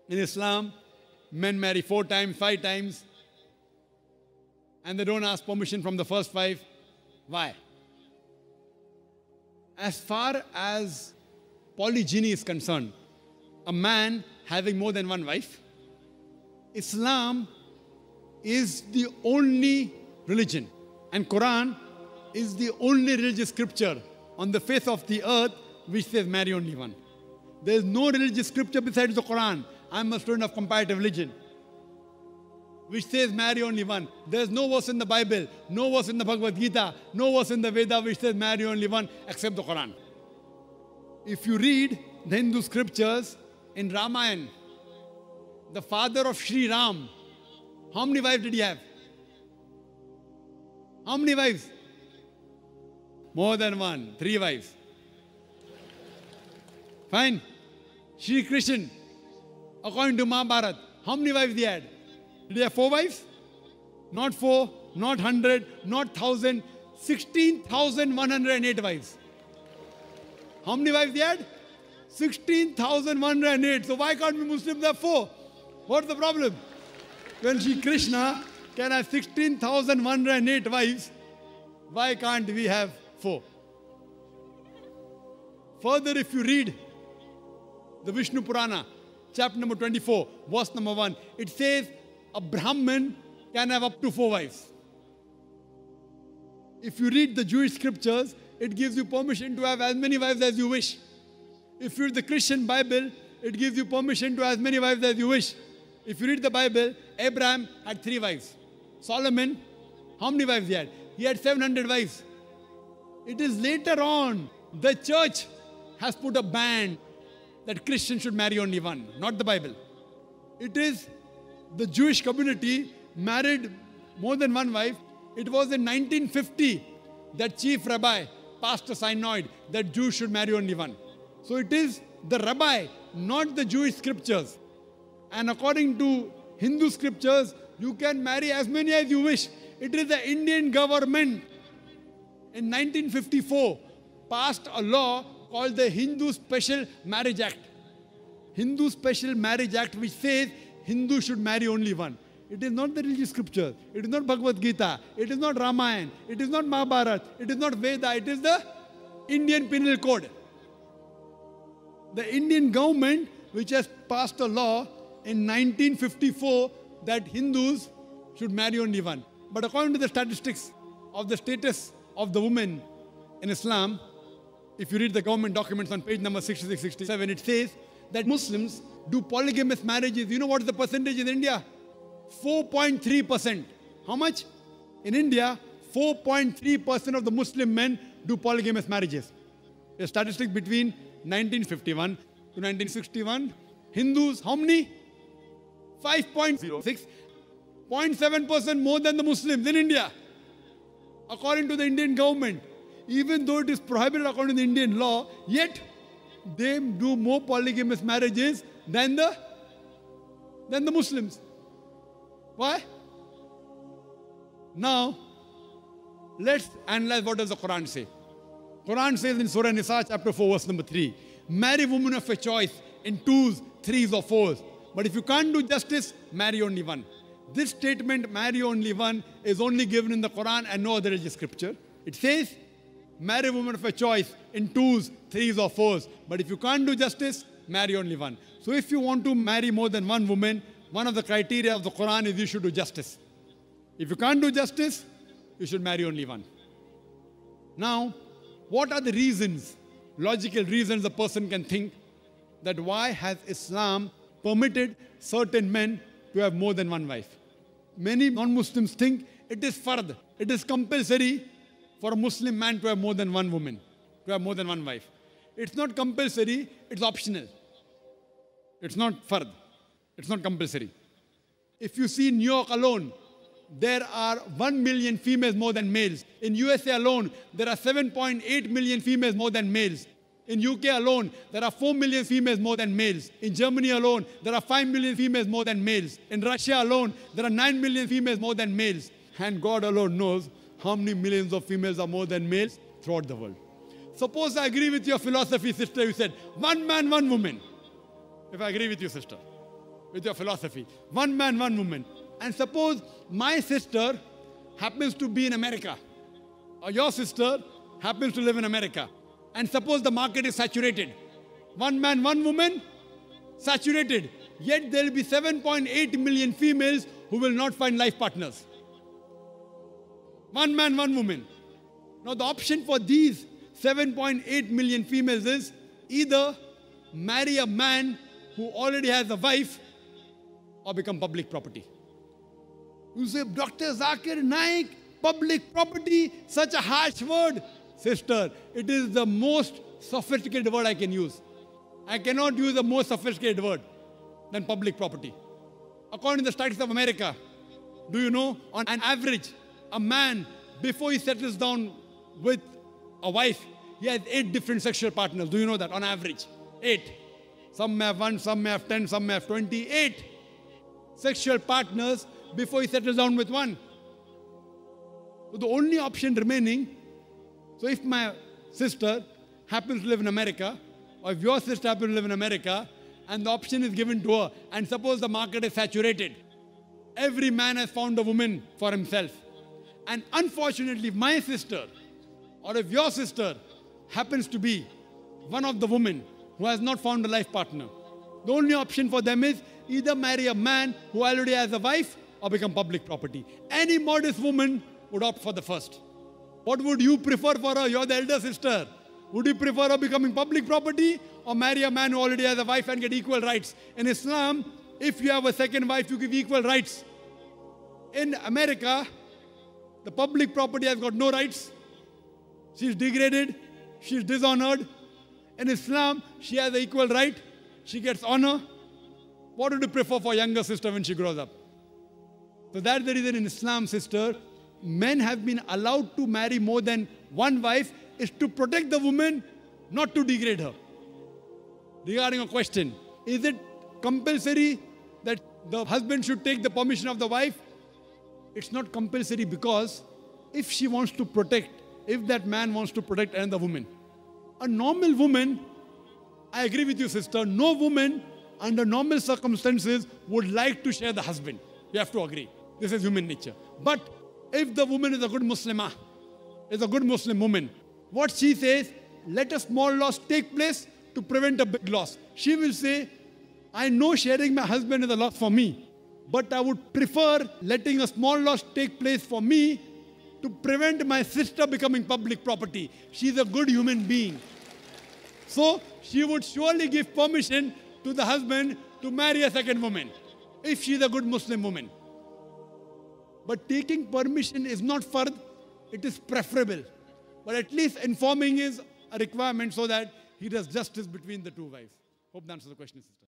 In Islam, men marry 4 times, 5 times, and they don't ask permission from the first 5. Why? As far as polygyny is concerned, a man having more than one wife, Islam is the only religion, and Quran is the only religious scripture on the face of the earth which says marry only one. There is no religious scripture besides the Quran. I'm a student of comparative religion, which says marry only one. There is no verse in the Bible, no verse in the Bhagavad Gita, no verse in the Veda which says marry only one except the Quran. If you read the Hindu scriptures in Ramayana, the father of Sri Ram, how many wives did he have? How many wives? More than one, 3 wives. Fine. Sri Krishna, according to Mahabharata, how many wives he had? Did he have 4 wives? Not 4, not 100, not 1,000, 16,108 wives. How many wives he had? 16,108. So why can't we Muslims have 4? What's the problem? When Sri Krishna can have 16,108 wives, why can't we have 4? Further, if you read the Vishnu Purana, chapter number 24, verse number 1, it says a Brahmin can have up to 4 wives. If you read the Jewish scriptures, it gives you permission to have as many wives as you wish. If you read the Christian Bible, it gives you permission to have as many wives as you wish. If you read the Bible, Abraham had 3 wives. Solomon, how many wives he had? He had 700 wives. It is later on, the church has put a ban that Christians should marry only one, not the Bible. It is the Jewish community married more than one wife. It was in 1950 that chief rabbi passed a synod that Jews should marry only one. So it is the rabbi, not the Jewish scriptures. And according to Hindu scriptures, you can marry as many as you wish. It is the Indian government in 1954 passed a law called the Hindu Special Marriage Act. Hindu Special Marriage Act, which says Hindus should marry only one. It is not the religious scripture. It is not Bhagavad Gita. It is not Ramayana. It is not Mahabharata. It is not Veda. It is the Indian Penal Code. The Indian government, which has passed a law in 1954 that Hindus should marry only one. But according to the statistics of the status of the women in Islam, if you read the government documents on page number 66-67, it says that Muslims do polygamous marriages. You know what is the percentage in India? 4.3%. How much? In India, 4.3% of the Muslim men do polygamous marriages. A statistic between 1951 to 1961. Hindus, how many? 5.06. 0.7% more than the Muslims in India, according to the Indian government. Even though it is prohibited according to the Indian law, yet they do more polygamous marriages than the Muslims. Why? Now, let's analyze what does the Quran say. Quran says in Surah Nisa, chapter 4, verse number 3, marry women of your choice in 2s, 3s or 4s. But if you can't do justice, marry only one. This statement, marry only one, is only given in the Quran and no other religious scripture. It says, marry women of your choice in 2s, 3s or 4s. But if you can't do justice, marry only one. So if you want to marry more than one woman, one of the criteria of the Quran is you should do justice. If you can't do justice, you should marry only one. Now, what are the reasons, logical reasons a person can think that why has Islam permitted certain men to have more than one wife? Many non-Muslims think it is fard, it is compulsory for a Muslim man to have more than one woman, to have more than one wife. It's not compulsory, it's optional. It's not fard, it's not compulsory. If you see in New York alone, there are 1 million females more than males. In USA alone, there are 7.8 million females more than males. In UK alone, there are 4 million females more than males. In Germany alone, there are 5 million females more than males. In Russia alone, there are 9 million females more than males. And God alone knows how many millions of females are more than males throughout the world. Suppose I agree with your philosophy, sister. You said, one man, one woman. If I agree with you, sister. with your philosophy. One man, one woman. And suppose my sister happens to be in America, or your sister happens to live in America. And suppose the market is saturated. One man, one woman, saturated. Yet there will be 7.8 million females who will not find life partners. One man, one woman. Now the option for these 7.8 million females is either marry a man who already has a wife or become public property. You say, Dr. Zakir Naik, public property, such a harsh word. Sister, it is the most sophisticated word I can use. I cannot use a more sophisticated word than public property. According to the statistics of America, do you know, on an average, a man, before he settles down with a wife, he has 8 different sexual partners. Do you know that? On average, 8. Some may have 1, some may have 10, some may have 28 sexual partners before he settles down with one. So the only option remaining, so if my sister happens to live in America, or if your sister happens to live in America, and the option is given to her, and suppose the market is saturated, every man has found a woman for himself. And unfortunately, if my sister, or if your sister happens to be one of the women who has not found a life partner, the only option for them is either marry a man who already has a wife or become public property. Any modest woman would opt for the first. What would you prefer for her? You're the elder sister. Would you prefer her becoming public property or marry a man who already has a wife and get equal rights? In Islam, if you have a second wife, you give equal rights. In America, the public property has got no rights. She's degraded. She's dishonored. In Islam, she has an equal right. She gets honor. What would you prefer for younger sister when she grows up? So that's the reason in Islam, sister, men have been allowed to marry more than one wife is to protect the woman, not to degrade her. Regarding a question, is it compulsory that the husband should take the permission of the wife? It's not compulsory because if she wants to protect, if that man wants to protect another woman, a normal woman, I agree with you, sister, no woman under normal circumstances would like to share the husband. You have to agree. This is human nature. But if the woman is a good Muslimah, is a good Muslim woman, what she says, let a small loss take place to prevent a big loss. She will say, I know sharing my husband is a loss for me, but I would prefer letting a small loss take place for me to prevent my sister becoming public property. She's a good human being. So she would surely give permission to the husband to marry a second woman, if she's a good Muslim woman. But taking permission is not fard, it is preferable. But at least informing is a requirement so that he does justice between the two wives. Hope that answers the question, sister.